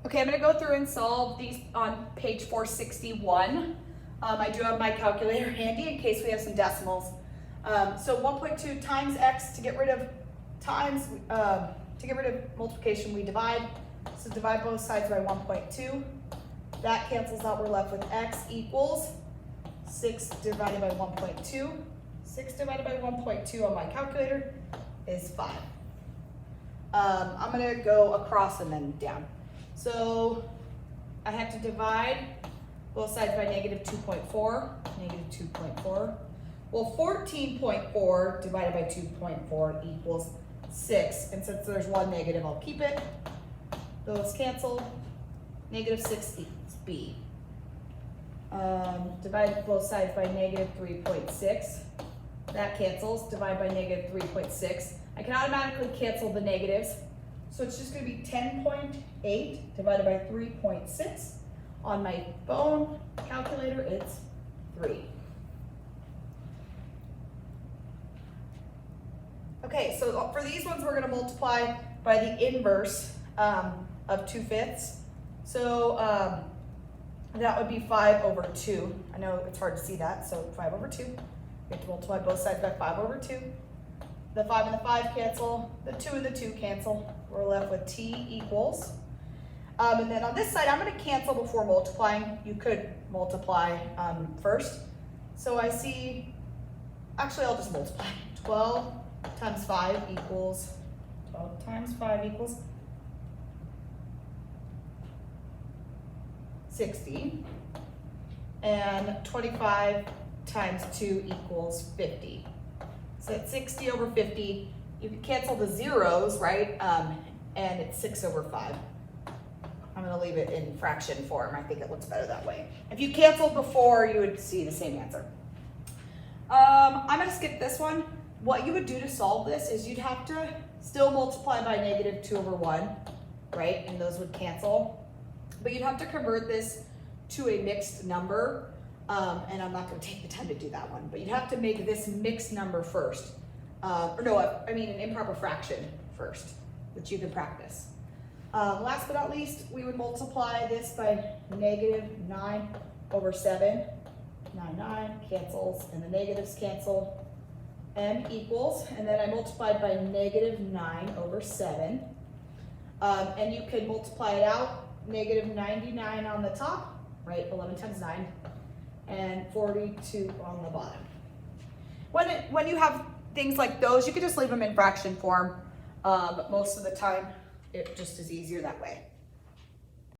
Okay, I'm gonna go through and solve these on page 461. I do have my calculator handy in case we have some decimals. So 1.2 times x to get rid of multiplication, we divide. So divide both sides by 1.2. That cancels out, we're left with x equals 6 divided by 1.2. 6 divided by 1.2 on my calculator is 5. I'm gonna go across and then down. So I have to divide both sides by negative 2.4, negative 2.4. Well, 14.4 divided by 2.4 equals 6. And since there's one negative, I'll keep it. Those cancel. Negative 6 is B. Divide both sides by negative 3.6. That cancels. Divide by negative 3.6. I can automatically cancel the negatives. So it's just going to be 10.8 divided by 3.6. On my phone calculator, it's 3. Okay, so for these ones, we're going to multiply by the inverse of 2/5. So that would be 5 over 2. I know it's hard to see that, so 5 over 2. We have to multiply both sides by 5 over 2. The 5 and the 5 cancel. The 2 and the 2 cancel. We're left with t equals. And then on this side, I'm going to cancel before multiplying. You could multiply first. So I see, actually I'll just multiply. 12 times 5 equals, 12 times 5 equals 60. And 25 times 2 equals 50. So it's 60 over 50. You can cancel the zeros, right? And it's 6 over 5. I'm going to leave it in fraction form. I think it looks better that way. If you canceled before, you would see the same answer. I'm going to skip this one. What you would do to solve this is you'd have to still multiply by negative 2 over 1, right? And those would cancel. But you'd have to convert this to a mixed number. And I'm not going to take the time to do that one. But you'd have to make this mixed number first. An improper fraction first, which you can practice. Last but not least, we would multiply this by negative 9 over 7. 9 cancels, and the negatives cancel. M equals, and then I multiplied by negative 9 over 7. And you can multiply it out, negative 99 on the top, right, 11 times 9, and 42 on the bottom. When you have things like those, you can just leave them in fraction form, but most of the time, it just is easier that way.